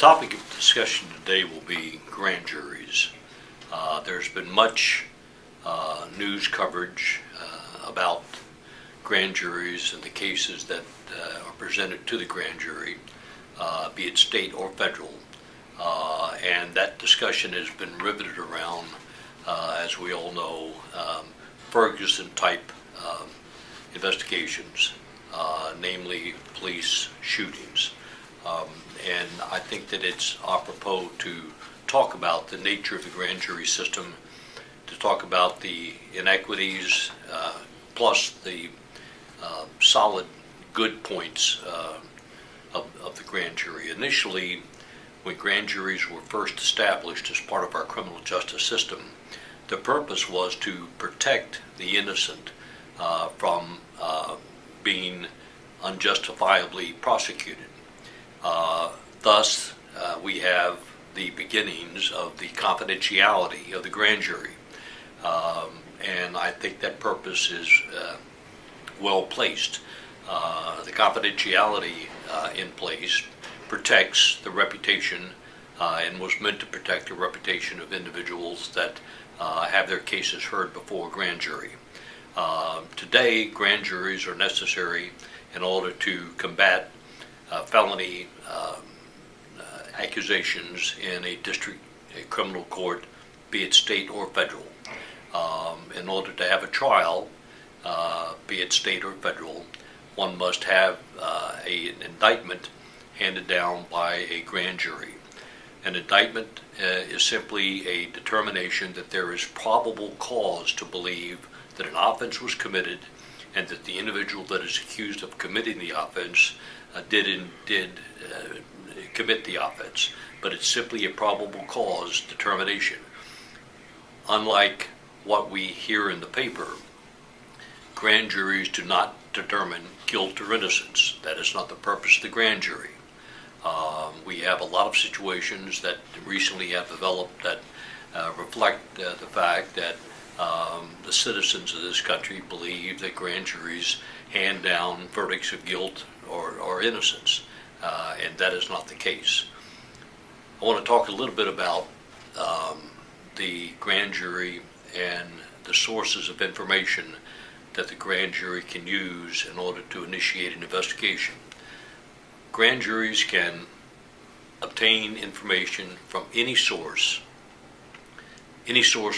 topic of discussion today will be grand juries. There's been much news coverage about grand juries and the cases that are presented to the grand jury, be it state or federal. And that discussion has been riveted around, as we all know, Ferguson-type investigations, namely police shootings. And I think that it's apropos to talk about the nature of the grand jury system, to talk about the inequities, plus the solid good points of the grand jury. Initially, when grand juries were first established as part of our criminal justice system, the purpose was to protect the innocent from being unjustifiably prosecuted. Thus, we have the beginnings of the confidentiality of the grand jury. And I think that purpose is well placed. The confidentiality in place protects the reputation and was meant to protect the reputation of individuals that have their cases heard before a grand jury. Today, grand juries are necessary in order to combat felony accusations in a district criminal court, be it state or federal. In order to have a trial, be it state or federal, one must have an indictment handed down by a grand jury. An indictment is simply a determination that there is probable cause to believe that an offense was committed and that the individual that is accused of committing the offense did commit the offense. But it's simply a probable cause determination. Unlike what we hear in the paper, grand juries do not determine guilt or innocence. That is not the purpose of the grand jury. We have a lot of situations that recently have developed that reflect the fact that the citizens of this country believe that grand juries hand down verdicts of guilt or innocence, and that is not the case. I want to talk a little bit about the grand jury and the sources of information that the grand jury can use in order to initiate an investigation. Grand juries can obtain information from any source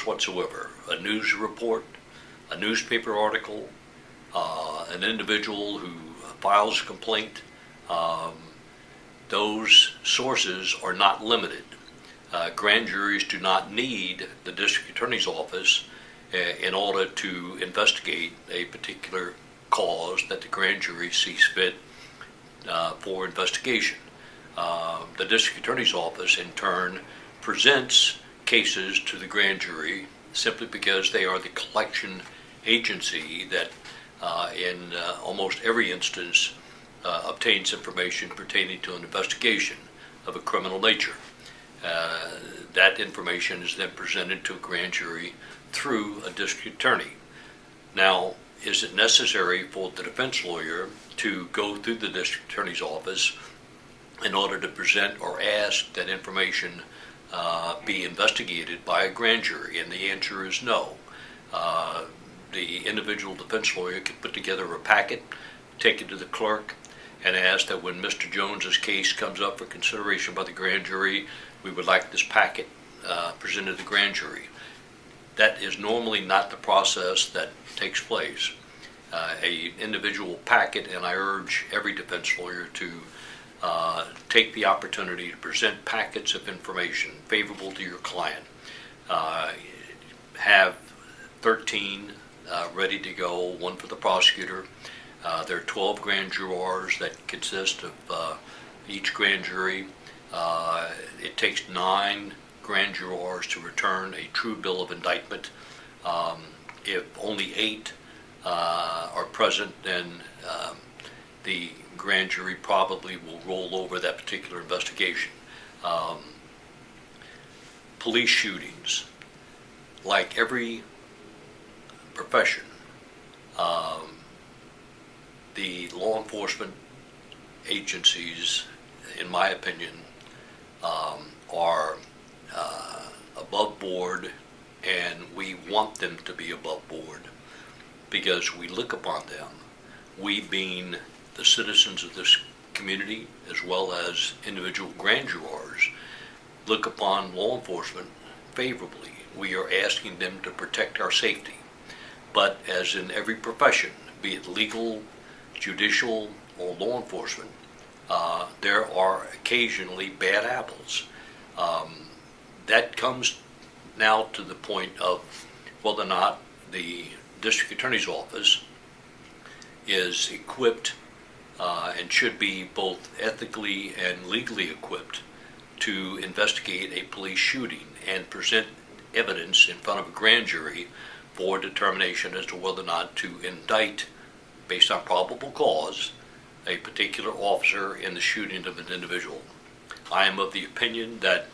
whatsoever. A news report, a newspaper article, an individual who files a complaint. Those sources are not limited. Grand juries do not need the district attorney's office in order to investigate a particular cause that the grand jury sees fit for investigation. The district attorney's office, in turn, presents cases to the grand jury simply because they are the collection agency that, in almost every instance, obtains information pertaining to an investigation of a criminal nature. That information is then presented to a grand jury through a district attorney. Now, is it necessary for the defense lawyer to go through the district attorney's office in order to present or ask that information be investigated by a grand jury? And the answer is no. The individual defense lawyer can put together a packet, take it to the clerk, and ask that when Mr. Jones's case comes up for consideration by the grand jury, we would like this packet presented to the grand jury. That is normally not the process that takes place. A individual packet, and I urge every defense lawyer to take the opportunity to present packets of information favorable to your client. Have 13 ready to go, one for the prosecutor. There are 12 grand jurors that consist of each grand jury. It takes 9 grand jurors to return a true bill of indictment. If only 8 are present, then the grand jury probably will roll over that particular investigation. Police shootings, like every profession, the law enforcement agencies, in my opinion, are above board, and we want them to be above board because we look upon them, we being the citizens of this community as well as individual grand jurors, look upon law enforcement favorably. We are asking them to protect our safety. But as in every profession, be it legal, judicial, or law enforcement, there are occasionally bad apples. That comes now to the point of whether or not the district attorney's office is equipped and should be both ethically and legally equipped to investigate a police shooting and present evidence in front of a grand jury for determination as to whether or not to indict, based on probable cause, a particular officer in the shooting of an individual. I am of the opinion that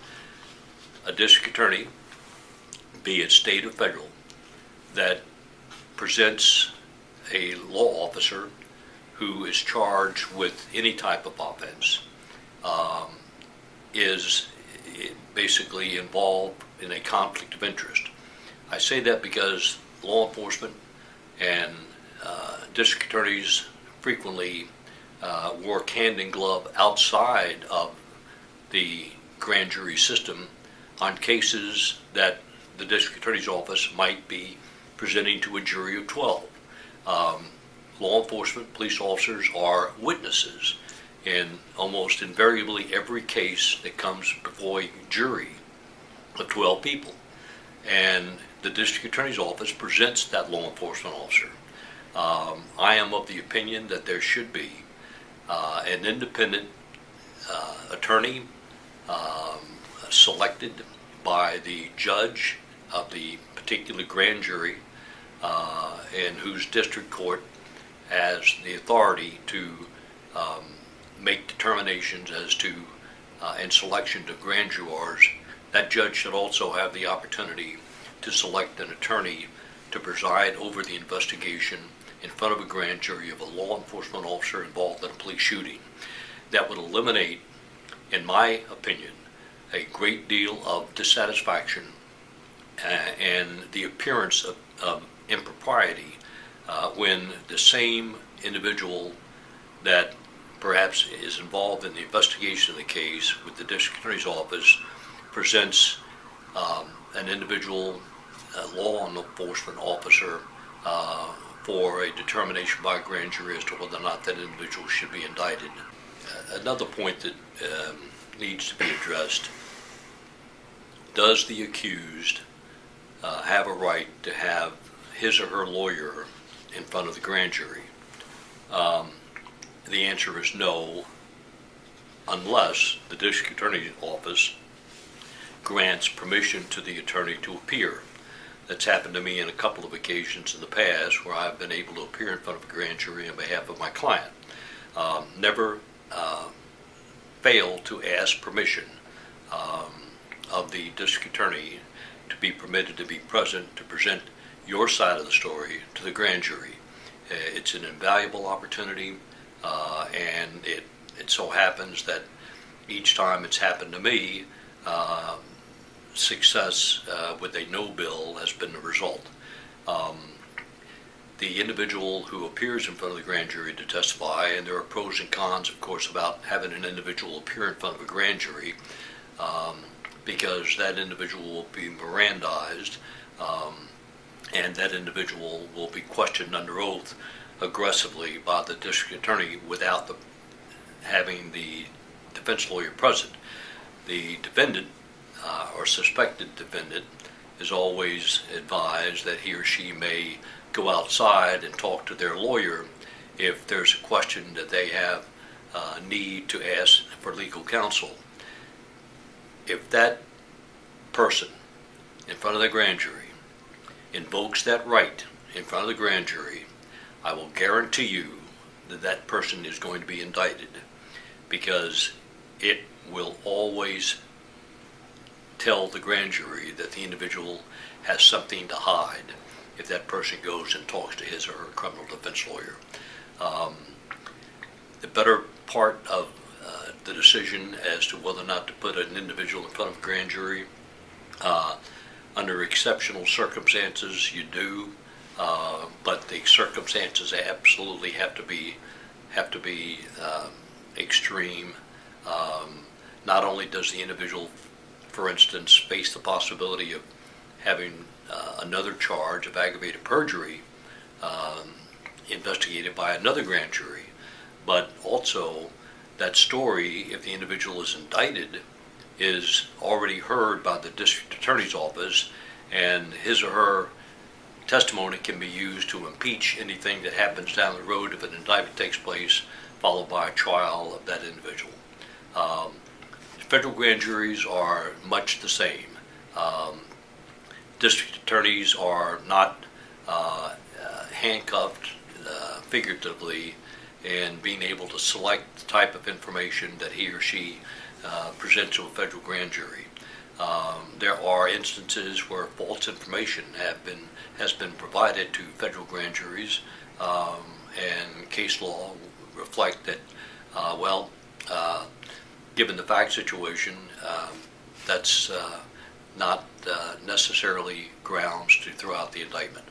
a district attorney, be it state or federal, that presents a law officer who is charged with any type of offense is basically involved in a conflict of interest. I say that because law enforcement and district attorneys frequently work hand in glove outside of the grand jury system on cases that the district attorney's office might be presenting to a jury of 12. Law enforcement, police officers are witnesses in almost invariably every case that comes before a jury of 12 people. And the district attorney's office presents that law enforcement officer. I am of the opinion that there should be an independent attorney selected by the judge of the particular grand jury and whose district court has the authority to make determinations as to and selection of grand jurors. That judge should also have the opportunity to select an attorney to preside over the investigation in front of a grand jury of a law enforcement officer involved in a police shooting. That would eliminate, in my opinion, a great deal of dissatisfaction and the appearance of impropriety when the same individual that perhaps is involved in the investigation of the case with the district attorney's office presents an individual law enforcement officer for a determination by a grand jury as to whether or not that individual should be indicted. Another point that needs to be addressed: does the accused have a right to have his or her lawyer in front of the grand jury? The answer is no, unless the district attorney's office grants permission to the attorney to appear. That's happened to me on a couple of occasions in the past where I've been able to appear in front of a grand jury on behalf of my client. Never failed to ask permission of the district attorney to be permitted to be present to present your side of the story to the grand jury. It's an invaluable opportunity, and it so happens that each time it's happened to me, success with a no bill has been the result. The individual who appears in front of the grand jury to testify, and there are pros and cons, of course, about having an individual appear in front of a grand jury, because that individual will be Mirandized, and that individual will be questioned under oath aggressively by the district attorney without having the defense lawyer present. The defendant or suspected defendant is always advised that he or she may go outside and talk to their lawyer if there's a question that they have need to ask for legal counsel. If that person in front of the grand jury invokes that right in front of the grand jury, I will guarantee you that that person is going to be indicted, because it will always tell the grand jury that the individual has something to hide if that person goes and talks to his or her criminal defense lawyer. The better part of the decision as to whether or not to put an individual in front of a grand jury. Under exceptional circumstances, you do, but the circumstances absolutely have to be extreme. Not only does the individual, for instance, face the possibility of having another charge of aggravated perjury investigated by another grand jury, but also that story, if the individual is indicted, is already heard by the district attorney's office, and his or her testimony can be used to impeach anything that happens down the road if an indictment takes place, followed by a trial of that individual. Federal grand juries are much the same. District attorneys are not handcuffed figuratively in being able to select the type of information that he or she presents to a federal grand jury. There are instances where false information has been provided to federal grand juries, and case law reflect that, given the fact situation, that's not necessarily grounds to throw out the indictment.